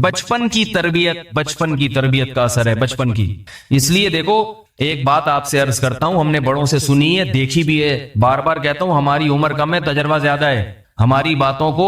بچپن کی تربیت کا اثر ہے، بچپن کی. اس لیے دیکھو ایک بات آپ سے عرض کرتا ہوں، ہم نے بڑوں سے سنی ہے، دیکھی بھی ہے، بار بار کہتا ہوں ہماری عمر کم ہے، تجربہ زیادہ ہے. ہماری باتوں کو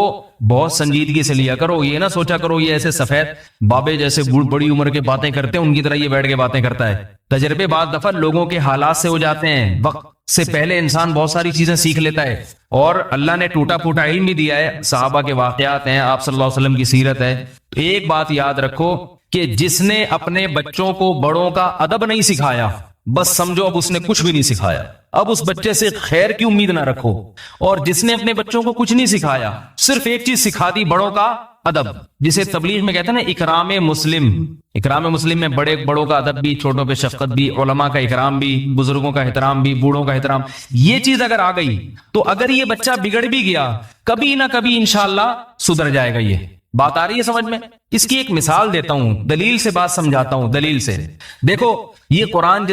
بہت سنجیدگی سے لیا کرو. یہ نہ سوچا کرو یہ ایسے سفید بابے جیسے بڑی عمر کے باتیں کرتے ہیں ان کی طرح یہ بیٹھ کے باتیں کرتا ہے. تجربے بعض دفعہ لوگوں کے حالات سے ہو جاتے ہیں، وقت سے پہلے انسان بہت ساری چیزیں سیکھ لیتا ہے. اور اللہ نے ٹوٹا پھوٹا علم بھی دیا ہے، صحابہ کے واقعات ہیں، آپ صلی اللہ علیہ وسلم کی سیرت ہے. تو ایک بات یاد رکھو کہ جس نے اپنے بچوں کو بڑوں کا ادب نہیں سکھایا، بس سمجھو اب اس نے کچھ بھی نہیں سکھایا. اب اس بچے سے خیر کی امید نہ رکھو. اور جس نے اپنے بچوں کو کچھ نہیں سکھایا، صرف ایک چیز سکھا دی، بڑوں کا ادب، جسے تبلیغ میں کہتے ہیں نا اکرام مسلم. اکرام مسلم میں بڑوں کا ادب بھی، چھوٹوں پہ شفقت بھی، علماء کا اکرام بھی، بزرگوں کا احترام بھی، بوڑھوں کا احترام. یہ چیز اگر آ گئی تو اگر یہ بچہ بگڑ بھی گیا کبھی نہ کبھی انشاءاللہ سدھر جائے گا. یہ بات آ رہی ہے سمجھ میں؟ اس کی ایک مثال دیتا ہوں، دلیل سے بات سمجھاتا ہوں، دلیل سے. دیکھو یہ قرآن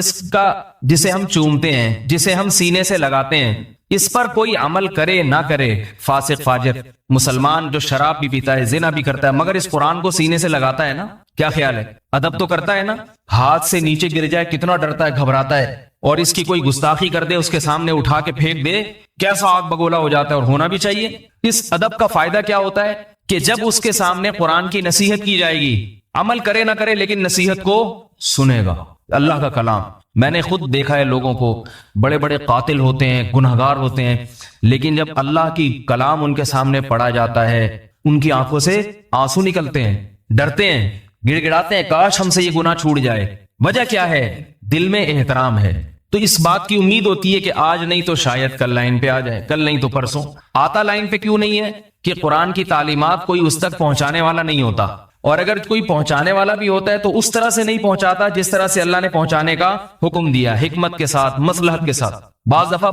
جسے ہم چومتے ہیں، جسے ہم سینے سے لگاتے ہیں، اس پر کوئی عمل کرے نہ کرے، فاسق فاجر مسلمان جو شراب بھی پیتا ہے، زنا بھی کرتا ہے، مگر اس قرآن کو سینے سے لگاتا ہے نا، کیا خیال ہے؟ ادب تو کرتا ہے نا؟ ہاتھ سے نیچے گر جائے کتنا ڈرتا ہے، گھبراتا ہے. اور اس کی کوئی گستاخی کر دے، اس کے سامنے اٹھا کے پھینک دے، کیسا آگ بگولا ہو جاتا ہے. اور ہونا بھی چاہیے. اس ادب کا فائدہ کیا ہوتا ہے کہ جب اس کے سامنے قرآن کی نصیحت کی جائے گی، عمل کرے نہ کرے لیکن نصیحت کو سنے گا. اللہ کا کلام میں نے خود دیکھا ہے، لوگوں کو بڑے بڑے قاتل ہوتے ہیں، گنہگار ہوتے ہیں، لیکن جب اللہ کی کلام ان کے سامنے پڑھا جاتا ہے ان کی آنکھوں سے آنسو نکلتے ہیں، ڈرتے ہیں، گڑ گڑاتے ہیں، کاش ہم سے یہ گناہ چھوٹ جائے. وجہ کیا ہے؟ دل میں احترام ہے. تو اس بات کی امید ہوتی ہے کہ آج نہیں تو شاید کل لائن پہ آ جائے، کل نہیں تو پرسوں. آتا لائن پہ کیوں نہیں ہے؟ کہ قرآن کی تعلیمات کوئی اس تک پہنچانے والا نہیں ہوتا. اور اگر کوئی پہنچانے والا بھی ہوتا ہے تو اس طرح سے نہیں پہنچاتا جس طرح سے اللہ نے پہنچانے کا حکم دیا، حکمت کے ساتھ، مصلحت کے ساتھ. بعض دفعہ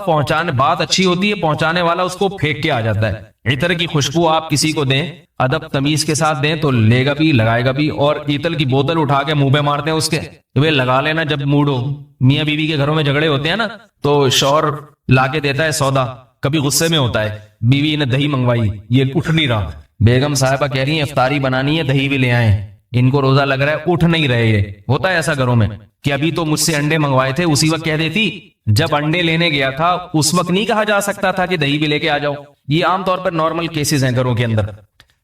بات اچھی ہوتی ہے، پہنچانے والا اس کو پھینک کے آ جاتا ہے. عطر کی خوشبو آپ کسی کو دیں، ادب تمیز کے ساتھ دیں تو لے گا بھی، لگائے گا بھی. اور ایتل کی بوتل اٹھا کے منہ پہ مارتے ہیں اس کے، تو لگا لینا جب موڈ ہو. میاں بیوی کے گھروں میں جھگڑے ہوتے ہیں نا، تو شوہر لا کے دیتا ہے سودا، کبھی غصے میں ہوتا ہے، بیوی نے دہی منگوائی، یہ اٹھ نہیں رہا، بیگم صاحبہ کہہ رہی ہیں افطاری بنانی ہے، دہی بھی لے آئیں، ان کو روزہ لگ رہا ہے، اٹھ نہیں رہے. یہ ہوتا ہے ایسا گھروں میں کہ ابھی تو مجھ سے انڈے منگوائے تھے، اسی وقت کہہ دیتی جب انڈے لینے گیا تھا اس وقت نہیں کہا جا سکتا تھا کہ دہی بھی لے کے آ جاؤ. یہ عام طور پر نارمل کیسز ہیں گھروں کے اندر.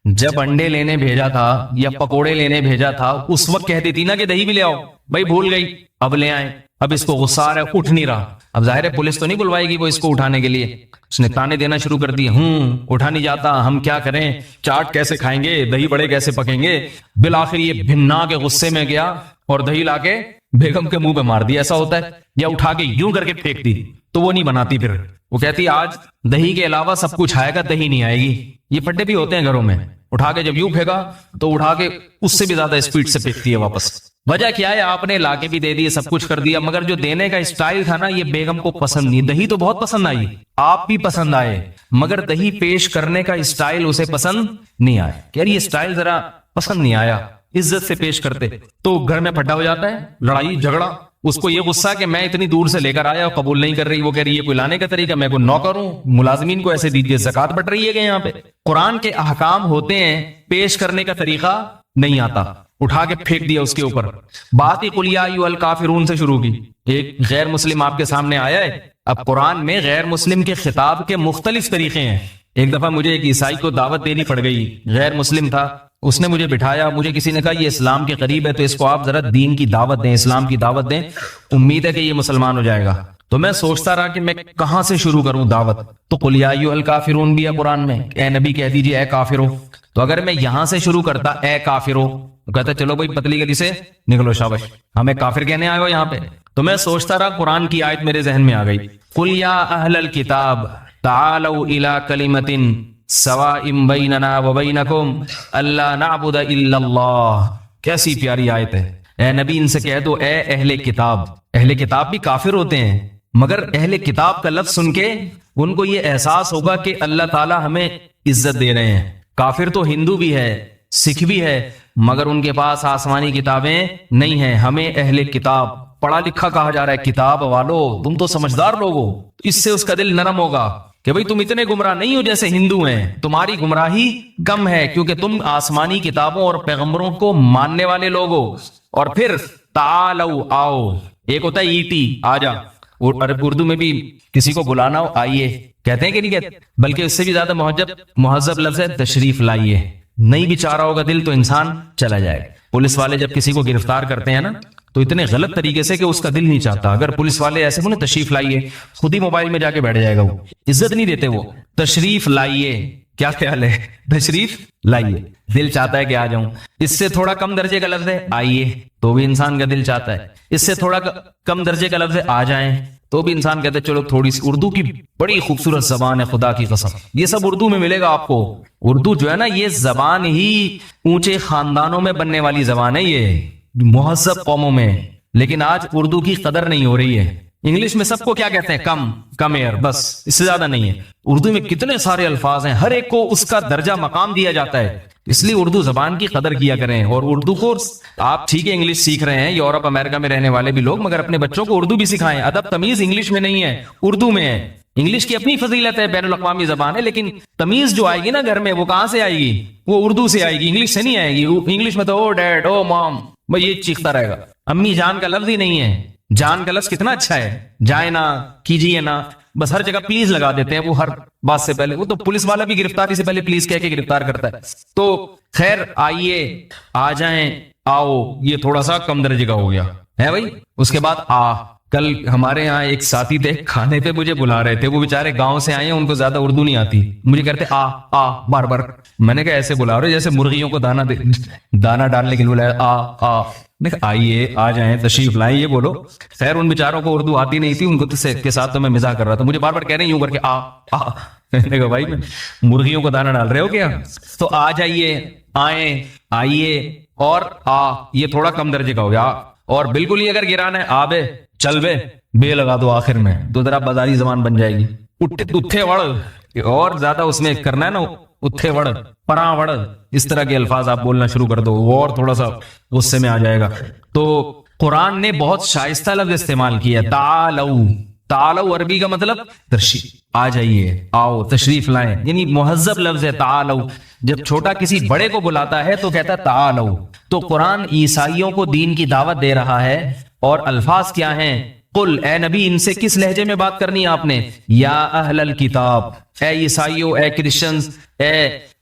جب انڈے لینے بھیجا تھا یا پکوڑے لینے بھیجا تھا اس وقت کہہ دیتی نا کہ دہی بھی لے آؤ، بھائی بھول گئی، اب لے آئیں. اب اس کو غصہ آ رہا ہے، اٹھ نہیں رہا. اب ظاہر ہے پولیس تو نہیں بلوائے گی وہ اس کو اٹھانے کے لیے. اس نے تانے دینا شروع کر دی، اٹھا نہیں جاتا، ہم کیا کریں، چاٹ کیسے کھائیں گے، دہی بڑے کیسے پکیں گے. بالآخر یہ بھنا کے غصے میں گیا اور دہی لا کے بیگم کے منہ پہ مار دی. ایسا ہوتا ہے. یا اٹھا کے یوں کر کے پھینک دی تو وہ نہیں بناتی، پھر وہ کہتی آج دہی کے علاوہ سب کچھ آئے گا، دہی نہیں آئے گی. یہ پھڈے بھی ہوتے ہیں گھروں میں. اٹھا کے جب یوں پھینکا تو اٹھا کے اس سے بھی زیادہ اسپیڈ سے پھینکتی ہے واپس. وجہ کیا ہے؟ آپ نے لا کے بھی دے دی، سب کچھ کر دیا، مگر جو دینے کا اسٹائل تھا نا یہ بیگم کو پسند نہیں. دہی تو بہت پسند آئی، آپ بھی پسند آئے، مگر دہی پیش کرنے کا اسٹائل اسے پسند نہیں آیا. کہ یہ اسٹائل ذرا پسند نہیں آیا. عزت سے پیش کرتے تو گھر میں پھڈا ہو جاتا ہے، لڑائی جھگڑا. اس کو یہ غصہ کہ میں اتنی دور سے لے کر آیا اور قبول نہیں کر رہی. وہ کہہ رہی ہے کوئی لانے کا طریقہ، میں کوئی نوکر ہوں، ملازمین کو ایسے دیجیے، زکات بٹ رہی ہے کہ یہاں پہ. قرآن کے احکام ہوتے ہیں، پیش کرنے کا طریقہ نہیں آتا، اٹھا کے پھینک دیا اس کے اوپر. بات ہی قل یا ایھا الکافرون سے شروع کی. ایک غیر مسلم آپ کے سامنے آیا ہے. اب قرآن میں غیر مسلم کے خطاب کے مختلف طریقے ہیں. ایک دفعہ مجھے ایک عیسائی کو دعوت دینی پڑ گئی، غیر مسلم تھا، اس نے مجھے بٹھایا، مجھے کسی نے کہا یہ اسلام کے قریب ہے تو اس کو آپ ذرا دین کی دعوت دیں، اسلام کی دعوت دیں، امید ہے کہ یہ مسلمان ہو جائے گا. تو میں سوچتا رہا کہ میں کہاں سے شروع کروں دعوت. تو قل یا ایھا الکافرون بھی ہے قرآن میں، اے نبی کہہ دیجیے اے کافرو. تو اگر میں یہاں سے شروع کرتا اے کافرو، تو کہتا چلو بھائی پتلی گلی سے نکلو، شاباش ہمیں کافر کہنے آئے ہو یہاں پہ. تو میں سوچتا رہا، قرآن کی آیت میرے ذہن میں آ گئی، قل یا اہل الکتاب تعالوا الی کلمۃ سواء بیننا وبینکم الا نعبد الا اللہ. کیسی پیاری آیت ہے. اے نبی ان سے کہہ دو اے اہل کتاب. اہل کتاب بھی کافر ہوتے ہیں، مگر اہل کتاب کا لفظ سن کے ان کو یہ احساس ہوگا کہ اللہ تعالی ہمیں عزت دے رہے ہیں. کافر تو ہندو بھی ہے، سکھ بھی ہے، مگر ان کے پاس آسمانی کتابیں نہیں ہیں. ہمیں اہل کتاب پڑھا لکھا کہا جا رہا ہے، کتاب والو تم تو سمجھدار لوگ ہو. اس سے اس کا دل نرم ہوگا کہ بھئی تم اتنے گمراہ نہیں ہو جیسے ہندو ہیں, تمہاری گمراہی کم ہے کیونکہ تم آسمانی کتابوں اور پیغمبروں کو ماننے والے لوگ ہو. اور پھر تعالو آؤ, ایک ہوتا ہے ایٹی آ جا, اردو میں بھی کسی کو بلانا ہو آئیے کہتے ہیں کہ نہیں کہتے, بلکہ اس سے بھی زیادہ مہذب لفظ ہے تشریف لائیے. نہیں بھی چاہ رہا ہوگا دل تو انسان چلا جائے. پولیس والے جب کسی کو گرفتار کرتے ہیں نا تو اتنے غلط طریقے سے کہ اس کا دل نہیں چاہتا. اگر پولیس والے ایسے بولے تشریف لائیے, خود ہی موبائل میں جا کے بیٹھ جائے گا, وہ عزت نہیں دیتے. وہ تشریف لائیے, کیا خیال ہے, تشریف لائیے, دل چاہتا ہے کہ آ جاؤں. اس سے تھوڑا کم درجے کا لفظ ہے آئیے, تو بھی انسان کا دل چاہتا ہے. اس سے تھوڑا کم درجے کا لفظ ہے آ جائیں, تو بھی انسان کہتے ہیں چلو تھوڑی سی. اردو کی بڑی خوبصورت زبان ہے, خدا کی قسم, یہ سب اردو میں ملے گا آپ کو. اردو جو ہے نا یہ زبان ہی اونچے خاندانوں میں بننے والی زبان ہے, یہ مہذب قوموں میں. لیکن آج اردو کی قدر نہیں ہو رہی ہے. انگلش میں سب کو کیا کہتے ہیں, کم ایئر, بس اس سے زیادہ نہیں ہے. اردو میں کتنے سارے الفاظ ہیں, ہر ایک کو اس کا درجہ مقام دیا جاتا ہے. اس لیے اردو زبان کی قدر کیا کریں. اور اردو کو آپ ٹھیک ہے انگلش سیکھ رہے ہیں, یورپ امریکہ میں رہنے والے بھی لوگ, مگر اپنے بچوں کو اردو بھی سکھائیں. ادب تمیز انگلش میں نہیں ہے, اردو میں ہے. انگلش کی اپنی فضیلت ہے, بین الاقوامی زبان ہے, لیکن تمیز جو آئے گی نا گھر میں وہ کہاں سے آئے گی, وہ اردو سے آئے گی, انگلش سے نہیں آئے گی. انگلش میں تو او ڈیڈ, او مام, بھائی یہ چیختا رہے گا. امی جان کا لفظ ہی نہیں ہے. جان کا لفظ کتنا اچھا ہے, جائے نا, کیجیے نا, بس ہر جگہ پلیز لگا دیتے ہیں. وہ ہر بات سے پہلے, وہ تو پولیس والا بھی گرفتاری سے پہلے پلیز کہہ کے گرفتار کرتا ہے. تو خیر آئیے, آ جائیں, آؤ, یہ تھوڑا سا کم درجے کا ہو گیا ہے بھائی. اس کے بعد کل ہمارے یہاں ایک ساتھی تھے, کھانے پہ مجھے بلا رہے تھے. وہ بےچارے گاؤں سے آئے ہیں, ان کو زیادہ اردو نہیں آتی. مجھے کہتے بار بار. میں نے کہا ایسے بلا رہے جیسے مرغیوں کو دانا ڈالنے کے لیے بلایا. آئیے, آ جائیں, تشریف لائیں, یہ بولو. خیر ان بیچاروں کو اردو آتی نہیں تھی, ان کو کے ساتھ تو میں مزاح کر رہا تھا. مجھے بار بار کہہ رہے ہیں یوں کر کے میں نے کہا بھائی مرغیوں کو دانا ڈال رہے ہو کیا. تو آ جائیے, آئیں, آئیے, اور یہ تھوڑا کم درجے کا ہو گیا. اور بالکل ہی اگر گرانا ہے آبے, چل بے لگا دو آخر میں, تو ذرا بازاری زبان بن جائے گی. اٹھے وڑ, اور زیادہ اس میں کرنا ہے نا, اٹھے وڑ, پراں وڑ, اس طرح کے الفاظ آپ بولنا شروع کر دو, اور تھوڑا سا غصے میں آ جائے گا. تو قرآن نے بہت شائستہ لفظ استعمال کیا, تعالو عربی کا مطلب تشریف, آ جائیے, آؤ, تشریف لائیں, یعنی مہذب لفظ ہے تعالو. جب چھوٹا کسی بڑے کو بلاتا ہے تو کہتا ہے تعالو. تو قرآن عیسائیوں کو دین کی دعوت دے رہا ہے, اور الفاظ کیا ہیں, قل, اے نبی ان سے کس لہجے میں بات کرنی ہے آپ نے, یا اہل الکتاب, اے عیسائیوں, اے کرسچنز, اے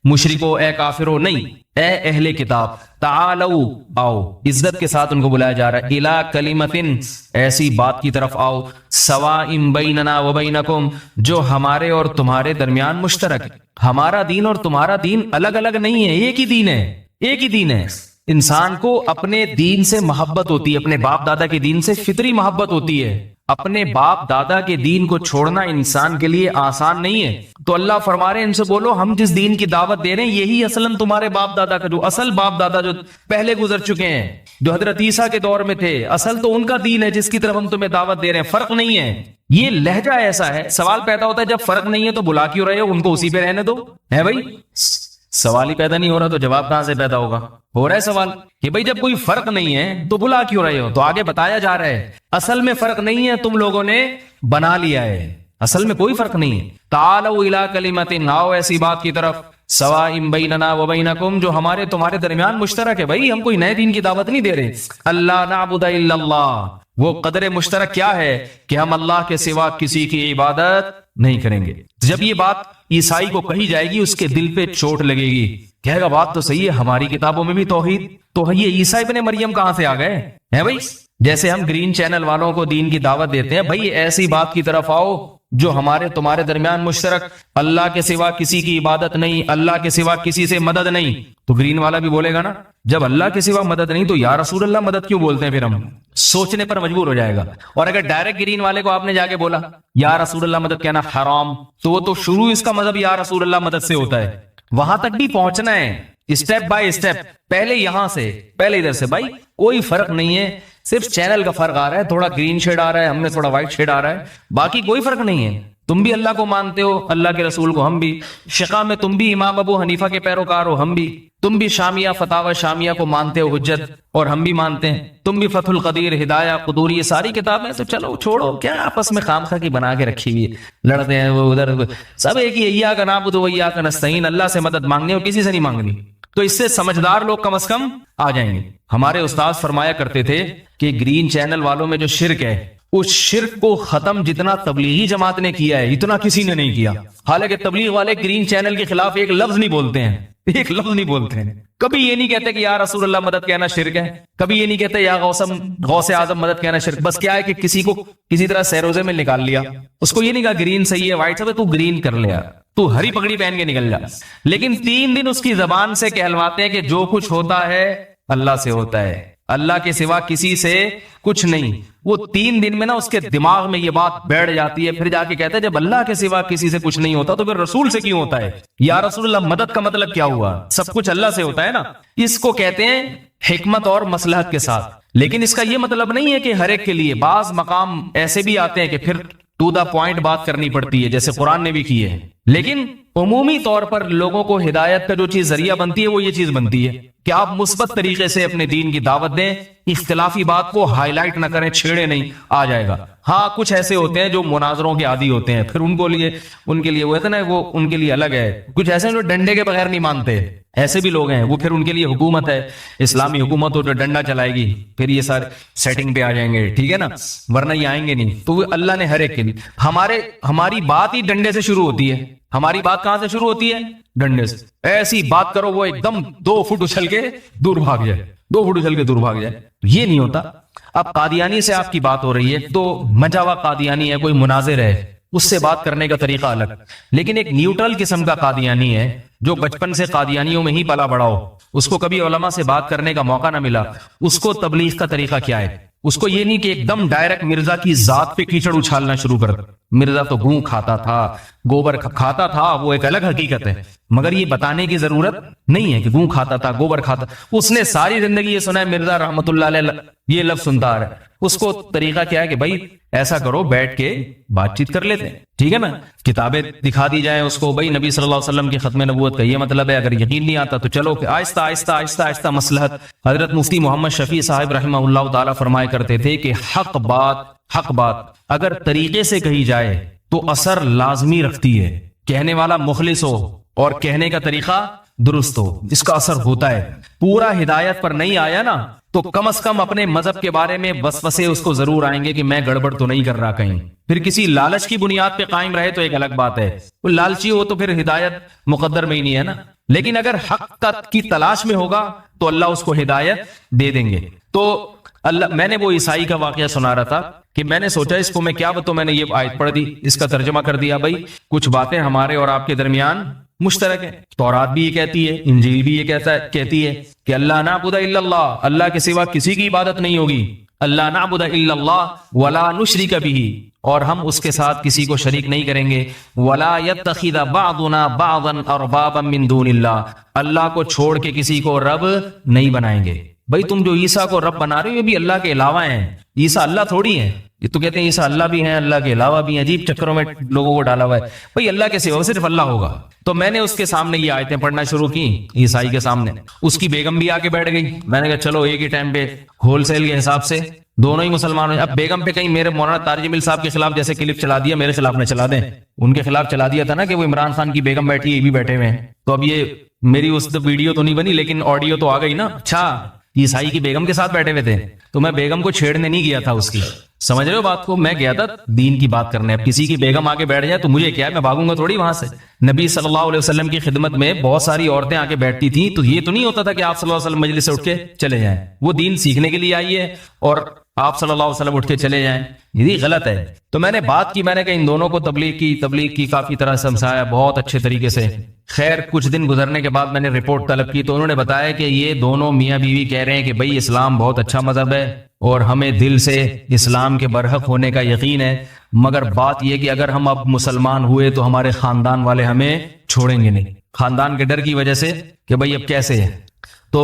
مشرکو, اے کافرو, نہیں, اے اہل کتاب, تعالو, آؤ. عزت کے ساتھ ان کو بلایا جا رہا ہے. الی کلمتن, ایسی بات کی طرف آؤ, سواء بیننا و بینکم, جو ہمارے اور تمہارے درمیان مشترک ہے. ہمارا دین اور تمہارا دین الگ الگ نہیں ہے, ایک ہی دین ہے, ایک ہی دین ہے. انسان کو اپنے دین سے محبت ہوتی ہے, اپنے باپ دادا کے دین سے فطری محبت ہوتی ہے. اپنے باپ دادا کے دین کو چھوڑنا انسان کے لیے آسان نہیں ہے. تو اللہ فرما رہے ہیں ان سے بولو, ہم جس دین کی دعوت دے رہے ہیں یہی اصلاً تمہارے باپ دادا کا, جو اصل باپ دادا جو پہلے گزر چکے ہیں, جو حضرت عیسیٰ کے دور میں تھے, اصل تو ان کا دین ہے جس کی طرف ہم تمہیں دعوت دے رہے ہیں. فرق نہیں ہے, یہ لہجہ ایسا ہے. سوال پیدا ہوتا ہے جب فرق نہیں ہے تو بلا کیوں رہے ہو, ان کو اسی پہ رہنے دو, ہے بھائی. سوال ہی پیدا نہیں ہو رہا تو جواب کہاں سے پیدا ہوگا. ہو رہا ہے سوال کہ بھئی جب کوئی فرق نہیں ہے تو بلا کیوں رہے ہو. تو آگے بتایا جا رہا ہے اصل میں فرق نہیں ہے, تم لوگوں نے بنا لیا ہے, اصل میں کوئی فرق نہیں ہے. تعالوا الی کلمۃ, آؤ ایسی بات کی طرف, سواء بیننا و بینکم, جو ہمارے تمہارے درمیان مشترک ہے. بھائی ہم کوئی نئے دین کی دعوت نہیں دے رہے. اللہ نعبد الا اللہ, وہ قدر مشترک کیا ہے کہ ہم اللہ کے سوا کسی کی عبادت نہیں کریں گے. جب یہ بات عیسائی کو کہی جائے گی اس کے دل پہ چوٹ لگے گی, کہے گا بات تو صحیح ہے, ہماری کتابوں میں بھی توحید, تو یہ عیسیٰ ابن مریم کہاں سے آ گئے ہیں بھائی. جیسے ہم گرین چینل والوں کو دین کی دعوت دیتے ہیں, بھائی ایسی بات کی طرف آؤ جو ہمارے تمہارے درمیان مشترک, اللہ کے سوا کسی کی عبادت نہیں, اللہ کے سوا کسی سے مدد نہیں. تو گرین والا بھی بولے گا نا, جب اللہ کے سوا مدد نہیں تو یا رسول اللہ مدد کیوں بولتے ہیں, پھر ہم سوچنے پر مجبور ہو جائے گا. اور اگر ڈائریکٹ گرین والے کو آپ نے جا کے بولا یا رسول اللہ مدد کہنا حرام, تو وہ تو شروع اس کا مذہب یا رسول اللہ مدد سے ہوتا ہے. وہاں تک بھی پہنچنا ہے اسٹیپ بائی اسٹیپ, پہلے یہاں سے, پہلے ادھر سے. بھائی کوئی فرق نہیں ہے, صرف چینل کا فرق آ رہا ہے, تھوڑا گرین شیڈ آ رہا ہے, ہم نے تھوڑا وائٹ شیڈ آ رہا ہے, باقی کوئی فرق نہیں ہے. تم بھی اللہ کو مانتے ہو, اللہ کے رسول کو, ہم بھی. شقہ میں تم بھی امام ابو حنیفہ کے پیروکار ہو, ہم بھی. تم بھی شامیہ فتاوی شامیہ کو مانتے ہو, حجت اور ہم بھی مانتے ہیں، تم بھی فتح القدیر، ہدایہ قدور، یہ ساری کتابیں، تو چلو چھوڑو، کیا آپس میں خامخواہ کی بنا کے رکھی ہوئی ہے، لڑتے ہیں وہ ادھر، سب ایک ہی، ایاک نعبد و ایاک نستعین، اللہ سے مدد مانگنی اور کسی سے نہیں مانگنی. تو اس سے سمجھدار لوگ کم از کم آ جائیں گے. ہمارے استاد فرمایا کرتے تھے کہ گرین چینل والوں میں جو شرک ہے، اس شرک کو ختم جتنا تبلیغی جماعت نے کیا ہے اتنا کسی نے نہیں کیا. حالانکہ تبلیغ والے گرین چینل کے خلاف ایک لفظ نہیں بولتے ہیں، ایک لفظ نہیں بولتے ہیں. کبھی یہ نہیں کہتے کہ یا رسول اللہ مدد کہنا شرک ہے، کبھی یہ نہیں کہتے یا غوث اعظم مدد کہنا شرک. بس کیا ہے کہ کسی کو کسی طرح سیروزے میں نکال لیا، اس کو یہ نہیں کہا گرین صحیح ہے وائٹ صحیح ہے، تو گرین کر لیا، تو ہری پگڑی پہن کے نکل جا. لیکن 3 دن اس کی زبان سے کہلواتے ہیں کہ جو کچھ ہوتا ہے اللہ سے ہوتا ہے، اللہ کے سوا کسی سے کچھ نہیں. وہ 3 دن میں نا اس کے دماغ میں یہ بات بیٹھ جاتی ہے، پھر جا کے کہتا ہے جب اللہ کے سوا کسی سے کچھ نہیں ہوتا تو پھر رسول سے کیوں ہوتا ہے؟ یا رسول اللہ مدد کا مطلب کیا ہوا؟ سب کچھ اللہ سے ہوتا ہے نا. اس کو کہتے ہیں حکمت اور مصلحت کے ساتھ. لیکن اس کا یہ مطلب نہیں ہے کہ ہر ایک کے لیے، بعض مقام ایسے بھی آتے ہیں کہ پھر ٹو دا پوائنٹ بات کرنی پڑتی ہے، جیسے قرآن نے بھی کی ہے. لیکن عمومی طور پر لوگوں کو ہدایت کا جو چیز ذریعہ بنتی ہے وہ یہ چیز بنتی ہے کہ آپ مثبت طریقے سے اپنے دین کی دعوت دیں، اختلافی بات کو ہائی لائٹ نہ کریں، چھیڑے نہیں، آ جائے گا. ہاں کچھ ایسے ہوتے ہیں جو مناظروں کے عادی ہوتے ہیں، پھر ان کے لیے وہ ہے نا، وہ ان کے لیے الگ ہے. کچھ ایسے جو ڈنڈے کے بغیر نہیں مانتے، ایسے بھی لوگ ہیں، وہ پھر ان کے لیے حکومت ہے، اسلامی حکومت ہو جو ڈنڈا چلائے گی، پھر یہ سارے سیٹنگ پہ آ جائیں گے، ٹھیک ہے نا، ورنہ یہ آئیں گے نہیں. تو اللہ نے ہر ایک کے لیے، ہماری بات ہی ڈنڈے سے شروع ہوتی ہے. ہماری بات کہاں سے شروع ہوتی ہے؟ ڈنڈے سے. ایسی بات کرو وہ ایک دم 2 فٹ اچھل کے دور بھاگ جائے، 2 فٹ اچھل کے دور بھاگ جائے. یہ نہیں ہوتا. اب قادیانی سے آپ کی بات ہو رہی ہے تو مجا ہوا قادیانی ہے، کوئی مناظر ہے، اس سے بات کرنے کا طریقہ الگ. لیکن ایک نیوٹرل قسم کا قادیانی ہے جو بچپن سے قادیانیوں میں ہی پلا بڑا ہو، اس کو کبھی علماء سے بات کرنے کا موقع نہ ملا، اس کو تبلیغ کا طریقہ کیا ہے؟ اس کو یہ نہیں کہ ایک دم ڈائریکٹ مرزا کی ذات پہ کیچڑ اچھالنا شروع کر. مرزا تو گوں کھاتا تھا، گوبر کھاتا تھا، وہ ایک الگ حقیقت ہے، مگر یہ بتانے کی ضرورت نہیں ہے کہ گوں کھاتا تھا، گوبر کھاتا. اس نے ساری زندگی یہ سنا ہے، مرزا رحمت اللہ علیہ یہ لفظ سنتا آ رہا ہے. اس کو طریقہ کیا ہے کہ بھائی ایسا کرو، بیٹھ کے بات چیت کر لیتے ہیں، ٹھیک ہے نا، کتابیں دکھا دی جائیں اس کو، بھائی نبی صلی اللہ علیہ وسلم کی ختم نبوت کا یہ مطلب ہے، اگر یقین نہیں آتا تو چلو کہ آہستہ آہستہ آہستہ آہستہ مصلحت. حضرت مفتی محمد شفیع صاحب رحمہ اللہ تعالیٰ فرمایا کرتے تھے کہ حق بات اگر طریقے سے کہی جائے تو اثر لازمی رکھتی ہے. کہنے والا مخلص ہو اور کہنے کا طریقہ درست ہو، اس کا اثر ہوتا ہے. پورا ہدایت پر نہیں آیا نا تو کم از کم اپنے مذہب کے بارے میں وسوسے اس کو ضرور آئیں گے کہ میں گڑبڑ تو نہیں کر رہا کہیں. پھر کسی لالچ کی بنیاد پہ قائم رہے تو ایک الگ بات ہے، وہ لالچی ہو تو پھر ہدایت مقدر میں ہی نہیں ہے نا. لیکن اگر حق کی تلاش میں ہوگا تو اللہ اس کو ہدایت دے دیں گے. تو میں نے وہ عیسائی کا واقعہ سنا رہا تھا کہ میں نے سوچا اس کو میں کیا بتاؤں، میں نے یہ آیت پڑھ دی، اس کا ترجمہ کر دیا. بھائی کچھ باتیں ہمارے اور آپ کے درمیان مشترک ہے. تورات بھی یہ کہتی ہے، انجیل بھی یہ کہتی ہے کہ اللہ نعبد الا اللہ، اللہ کے سوا کسی کی عبادت نہیں ہوگی. اللہ نعبد الا اللہ ولا نشرک بہ، اور ہم اس کے ساتھ کسی کو شریک نہیں کریں گے. ولا یتخذ بعضنا بعضا اربابا من دون اللہ، اللہ کو چھوڑ کے کسی کو رب نہیں بنائیں گے. بھائی تم جو عیسیٰ کو رب بنا رہے ہو یہ بھی اللہ کے علاوہ ہیں، عیسیٰ اللہ تھوڑی ہے. یہ تو کہتے ہیں عیسیٰ اللہ بھی ہیں، اللہ کے علاوہ بھی ہیں، عجیب چکروں میں لوگوں کو ڈالا ہوا ہے. بھائی اللہ کے سوا صرف اللہ ہوگا. تو میں نے اس کے سامنے یہ آیتیں پڑھنا شروع کی، عیسائی کے سامنے. اس کی بیگم بھی آ کے بیٹھ گئی. میں نے کہا چلو ایک ہی ٹائم پہ ہول سیل کے حساب سے دونوں ہی مسلمان ہیں. اب بیگم پہ کہیں میرے مولانا طارق جمیل صاحب کے خلاف جیسے کلپ چلا دیا، میرے خلاف نہ چلا دیں. ان کے خلاف چلا دیا تھا نا کہ وہ عمران خان کی بیگم بیٹھی ہے، یہ بھی بیٹھے ہوئے ہیں. تو اب یہ میری اس ویڈیو تو نہیں بنی لیکن آڈیو تو آ گئی نا. اچھا عیسائی کی بیگم کے ساتھ بیٹھے ہوئے تھے تو میں بیگم کو چھیڑنے نہیں گیا تھا اس کی، سمجھ رہے ہو بات کو، میں گیا تھا دین کی بات کرنے. اب کسی کی بیگم آگے بیٹھ جائے تو مجھے کیا ہے، میں بھاگوں گا تھوڑی وہاں سے. نبی صلی اللہ علیہ وسلم کی خدمت میں بہت ساری عورتیں آ کے بیٹھتی تھیں تو یہ تو نہیں ہوتا تھا کہ آپ صلی اللہ علیہ وسلم مجلس سے اٹھ کے چلے جائیں. وہ دین سیکھنے کے لیے آئی ہے اور آپ صلی اللہ علیہ وسلم اٹھ کے چلے جائیں، یہ غلط ہے. تو میں نے بات کی، میں نے کہا ان دونوں کو تبلیغ کی کافی طرح سمجھایا بہت اچھے طریقے سے. خیر کچھ دن گزرنے کے بعد میں نے رپورٹ طلب کی تو انہوں نے بتایا کہ یہ دونوں میاں بیوی کہہ رہے ہیں کہ بھائی اسلام بہت اچھا مذہب ہے اور ہمیں دل سے اسلام کے برحق ہونے کا یقین ہے، مگر بات یہ کہ اگر ہم اب مسلمان ہوئے تو ہمارے خاندان والے ہمیں چھوڑیں گے نہیں، خاندان کے ڈر کی وجہ سے کہ بھائی اب کیسے ہے. تو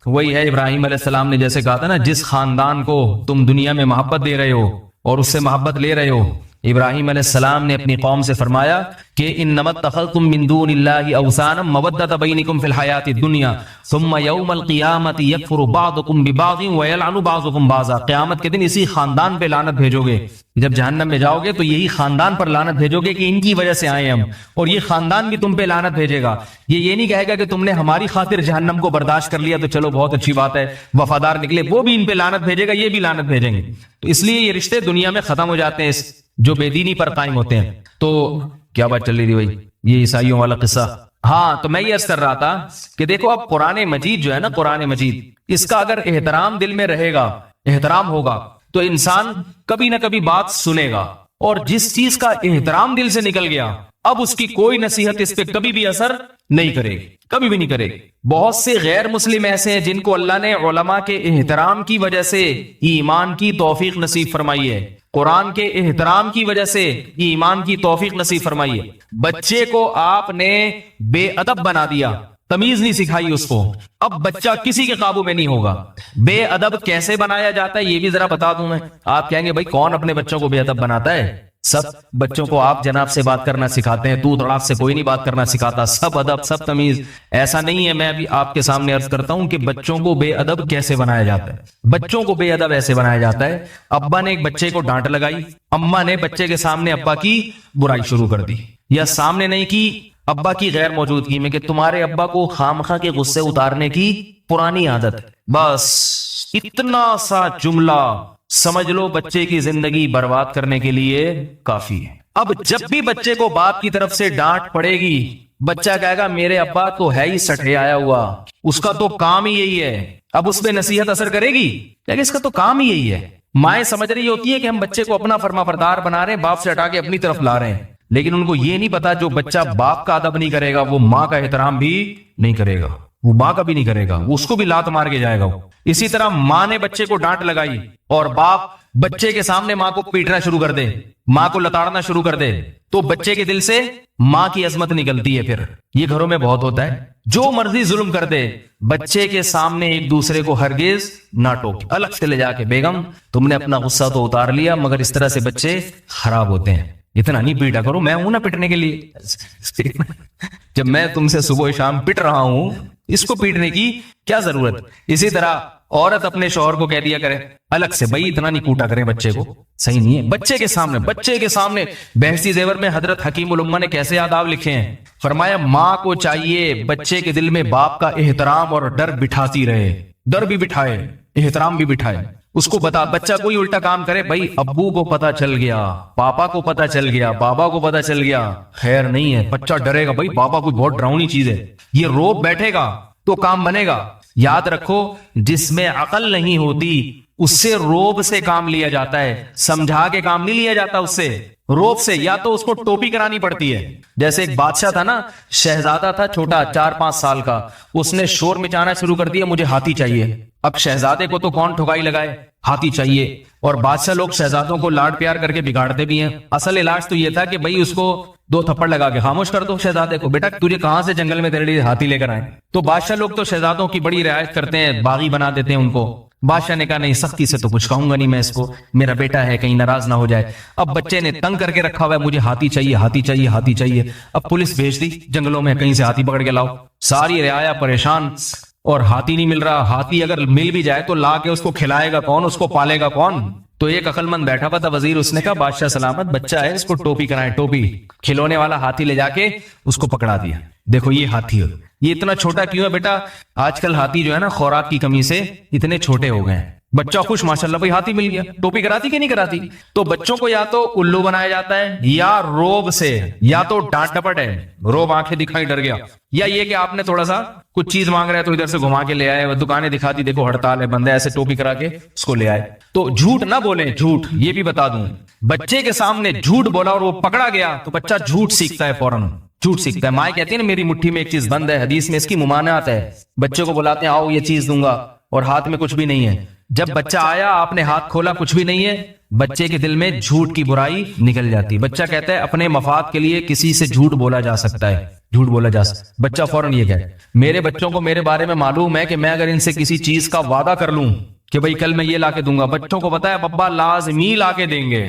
وہی ہے ابراہیم علیہ السلام نے جیسے کہا تھا نا، جس خاندان کو تم دنیا میں محبت دے رہے ہو اور اس سے محبت لے رہے ہو ابراہیم علیہ السلام نے اپنی قوم سے فرمایا کہ انما اتخذتم من دون اللہ اوثانا مودۃ بینکم فی الحیاۃ الدنیا ثم یوم القیامۃ یکفر بعضکم ببعض ویلعن بعضکم بعضا، قیامت کے دن اسی خاندان پہ لعنت بھیجو گے، جب جہنم میں جاؤ گے تو یہی خاندان پر لعنت بھیجو گے کہ ان کی وجہ سے آئے ہم، اور یہ خاندان بھی تم پہ لعنت بھیجے گا۔ یہ نہیں کہے گا کہ تم نے ہماری خاطر جہنم کو برداشت کر لیا تو چلو بہت اچھی بات ہے، وفادار نکلے، وہ بھی ان پہ لعنت بھیجے گا، یہ بھی لعنت بھیجیں گے۔ تو اس لیے یہ رشتے دنیا میں ختم ہو جاتے ہیں جو بے دینی پر قائم ہوتے ہیں۔ تو کیا بات چل رہی تھی بھائی؟ یہ عیسائیوں والا قصہ۔ ہاں، تو میں یہ عرض کر رہا تھا کہ دیکھو اب قرآن مجید جو ہے نا، قرآن مجید، اس کا اگر احترام دل میں رہے گا، احترام ہوگا، تو انسان کبھی نہ کبھی بات سنے گا، اور جس چیز کا احترام دل سے نکل گیا اب اس کی کوئی نصیحت اس پہ کبھی بھی اثر نہیں کرے گی، کبھی بھی نہیں کرے گی۔ بہت سے غیر مسلم ایسے ہیں جن کو اللہ نے علماء کے احترام کی وجہ سے ایمان کی توفیق نصیب فرمائی ہے، قرآن کے احترام کی وجہ سے ایمان کی توفیق نصیب فرمائی ہے۔ بچے کو آپ نے بے ادب بنا دیا، تمیز نہیں سکھائی اس کو، اب بچہ کسی کے قابو میں نہیں ہوگا۔ بے ادب کیسے بنایا جاتا ہے یہ بھی ذرا بتا دوں میں۔ آپ کہیں گے بھائی کون اپنے بچوں کو بے ادب بناتا ہے؟ سب بچوں کو آپ جناب سے بات کرنا سکھاتے ہیں، تو تڑاپ سے کوئی نہیں بات کرنا سکھاتا، سب ادب سب تمیز ایسا نہیں ہے۔ میں ابھی آپ کے سامنے عرض کرتا ہوں کہ بچوں کو بے ادب کیسے بنایا جاتا ہے۔ بچوں کو بے ادب ایسے بنایا جاتا ہے، ابا نے ایک بچے کو ڈانٹ لگائی، اما نے بچے کے سامنے ابا کی برائی شروع کر دی، یا سامنے نہیں کی، ابا کی غیر موجودگی میں، کہ تمہارے ابا کو خامخواہ کے غصے اتارنے کی پرانی عادت، بس اتنا سا جملہ سمجھ لو بچے کی زندگی برباد کرنے کے لیے کافی ہے۔ اب جب بھی بچے کو باپ کی طرف سے ڈانٹ پڑے گی، بچہ کہے گا میرے ابا تو ہے ہی سٹھے آیا ہوا، اس کا تو کام ہی یہی ہے۔ اب اس پہ نصیحت اثر کرے گی؟ کہ اس کا تو کام ہی یہی ہے۔ مائیں سمجھ رہی ہوتی ہے کہ ہم بچے کو اپنا فرما بردار بنا رہے ہیں، باپ سے ہٹا کے اپنی طرف لا رہے ہیں، لیکن ان کو یہ نہیں پتا جو بچہ باپ کا ادب نہیں کرے گا وہ ماں کا احترام بھی نہیں کرے گا، وہ ماں کا بھی نہیں کرے گا، وہ اس کو بھی لات مار کے جائے گا۔ اسی طرح ماں نے بچے کو ڈانٹ لگائی اور باپ بچے کے سامنے ماں کو پیٹنا شروع کر دے، ماں کو لتاڑنا شروع کر دے، تو بچے کے دل سے ماں کی عظمت نکلتی ہے۔ پھر یہ گھروں میں بہت ہوتا ہے، جو مرضی ظلم کر دے بچے کے سامنے ایک دوسرے کو ہرگز نہ ٹوک، الگ سے لے جا کے بیگم تم نے اپنا غصہ تو اتار لیا، مگر اس طرح سے بچے خراب ہوتے ہیں۔ اتنا نہیں پیٹا کرو، میں ہوں نا پٹنے کے لیے، جب میں تم سے صبح شام پٹ رہا ہوں اس کو پیٹنے کی کیا ضرورت؟ اسی طرح عورت اپنے شوہر کو کہہ دیا کرے الگ سے بھائی اتنا نہیں کوٹا کرے بچے کو، صحیح نہیں ہے۔ بچے کے سامنے بحثی زیور میں حضرت حکیم الامہ نے کیسے آداب لکھے ہیں، فرمایا ماں کو چاہیے بچے کے دل میں باپ کا احترام اور ڈر بٹھاتی رہے، ڈر بھی بٹھائے احترام بھی بٹھائے، اس کو بتا بچہ کوئی الٹا کام کرے بھائی ابو کو پتا چل گیا، پاپا کو پتا چل گیا، بابا کو پتا چل گیا، خیر نہیں ہے، بچہ ڈرے گا بھائی بابا کوئی بہت ڈراؤنی چیز ہے، یہ روب بیٹھے گا تو کام بنے گا۔ یاد رکھو جس میں عقل نہیں ہوتی اس سے روب سے کام لیا جاتا ہے، سمجھا کے کام نہیں لیا جاتا، اس سے روب سے یا تو اس کو ٹوپی کرانی پڑتی ہے۔ جیسے ایک بادشاہ تھا نا، شہزادہ تھا چھوٹا 4-5 سال کا، اس نے شور مچانا شروع کر دیا مجھے ہاتھی چاہیے۔ اب شہزادے کو تو کون ٹھکائی لگائے، ہاتھی چاہیے، اور بادشاہ لوگ شہزادوں کو لاڈ پیار کر کے بگاڑتے بھی ہیں۔ اصل علاج تو یہ تھا کہ بھائی اس کو 2 تھپڑ لگا کے خاموش کر دو شہزادے کو، بیٹا تجھے کہاں سے جنگل میں تیرے لیے ہاتھی لے کر آئے۔ تو بادشاہ لوگ تو شہزادوں کی بڑی رعایت کرتے ہیں، باغی بنا دیتے ہیں ان کو۔ بادشاہ نے کہا نہیں سختی سے تو کچھ کہوں گا نہیں میں اس کو، میرا بیٹا ہے کہیں ناراض نہ ہو جائے۔ اب بچے نے تنگ کر کے رکھا ہوا ہے مجھے ہاتھی چاہیے ہاتھی چاہیے ہاتھی چاہیے، اب پولیس بھیج دی جنگلوں میں کہیں سے ہاتھی پکڑ کے لاؤ، ساری رعایا پریشان، اور ہاتھی نہیں مل رہا۔ ہاتھی اگر مل بھی جائے تو لا کے اس کو کھلائے گا کون، اس کو پالے گا کون؟ تو ایک عقل مند بیٹھا ہوا تھا وزیر، اس نے کہا بادشاہ سلامت بچہ ہے اس کو ٹوپی کرائیں، ٹوپی، کھلونے والا ہاتھی لے جا کے اس کو پکڑا دیا۔ دیکھو یہ ہاتھی یہ اتنا چھوٹا کیوں ہے بیٹا؟ آج کل ہاتھی جو ہے نا خوراک کی کمی سے اتنے چھوٹے ہو گئے ہیں۔ بچہ خوش ماشاءاللہ بھائی ہاتھی مل گیا، ٹوپی کراتی کہ نہیں کراتی؟ تو بچوں کو یا تو الو بنایا جاتا ہے یا روب سے، یا تو ڈانٹ ڈپٹ ہے، روب آنکھیں دکھائی ڈر گیا، یا یہ کہ آپ نے تھوڑا سا کچھ چیز مانگ رہا ہے تو ادھر سے گھما کے لے آئے، دکانیں دکھا دی دیکھو ہڑتال ہے بندہ، ایسے ٹوپی کرا کے اس کو لے آئے۔ تو جھوٹ نہ بولیں، جھوٹ یہ بھی بتا دوں، بچے کے سامنے جھوٹ بولا اور وہ پکڑا گیا تو بچہ جھوٹ سیکھتا ہے، فوراً جھوٹ سیکھتا ہے۔ مائیں کہتی ہے نا میری مٹھی میں ایک چیز بند ہے، حدیث میں اس کی ممانعت ہے۔ بچے کو بلاتے ہیں آؤ یہ چیز دوں گا اور ہاتھ میں کچھ بھی نہیں ہے، جب بچہ آیا آپ نے ہاتھ کھولا کچھ بھی نہیں ہے، بچے کے دل میں جھوٹ کی برائی نکل جاتی۔ بچہ کہتا ہے اپنے مفاد کے لیے کسی سے جھوٹ بولا جا سکتا ہے، جھوٹ بولا جا سکتا ہے۔ بچہ فوراً یہ کہے میرے بچوں کو میرے بارے میں معلوم ہے کہ میں اگر ان سے کسی چیز کا وعدہ کر لوں کہ بھئی کل میں یہ لا کے دوں گا، بچوں کو پتا ہے پپا لازمی لا کے دیں گے،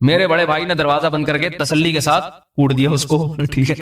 میرے بڑے بھائی نے دروازہ بند کر کے تسلی کے ساتھ کوڑ دیا اس کو. ٹھیک ہے,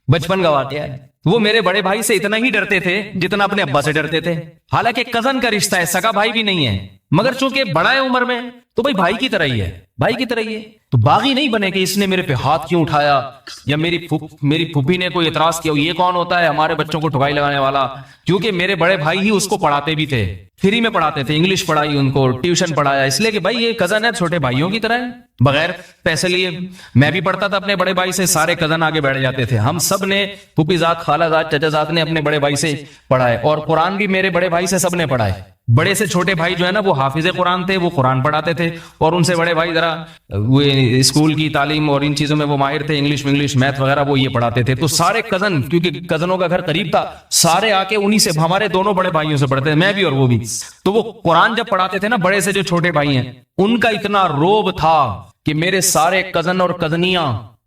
بچپن کا واقعہ ہے. وہ میرے بڑے بھائی سے اتنا ہی ڈرتے تھے جتنا اپنے ابا سے ڈرتے تھے. حالانکہ کزن کا رشتہ ہے, سگا بھائی بھی نہیں ہے, مگر چونکہ بڑا ہے عمر میں تو بھائی کی طرح ہی ہے, بھائی کی طرح ہی ہے. تو باغی نہیں بنے کہ اس نے میرے پہ ہاتھ کیوں اٹھایا, یا میری پھوپھی نے کوئی اعتراض کیا, یہ کون ہوتا ہے ہمارے بچوں کو ٹھکائی لگانے والا. کیونکہ میرے بڑے بھائی ہی اس کو پڑھاتے بھی تھے, فری میں پڑھاتے تھے, انگلش پڑھائی ان کو, ٹیوشن پڑھایا, اس لیے کہ بھائی یہ کزن ہے, چھوٹے بھائیوں کی طرح ہے, بغیر پیسے لیے. میں بھی پڑھتا تھا اپنے بڑے بھائی سے, سارے کزن آگے بیٹھ جاتے تھے. ہم سب نے, پھوپھی زاد, خالہ زاد, چچا زاد نے اپنے بڑے بھائی سے پڑھا ہے, اور قرآن بھی میرے بڑے بھائی سے سب نے پڑھا ہے. بڑے سے چھوٹے بھائی جو ہے نا وہ حافظ قرآن تھے, وہ قرآن پڑھاتے تھے, اور ان سے بڑے بھائی ذرا وہ اسکول کی تعلیم اور ان چیزوں میں وہ ماہر تھے, انگلش میتھ وغیرہ وہ یہ پڑھاتے تھے. تو سارے کزن, کیونکہ کزنوں کا گھر قریب تھا, سارے آ کے انہی سے, ہمارے دونوں بڑے بھائیوں سے پڑھتے تھے, میں بھی اور وہ بھی. تو وہ قرآن جب پڑھاتے تھے نا, بڑے سے جو چھوٹے بھائی ہیں ان کا اتنا روب تھا کہ میرے سارے کزن اور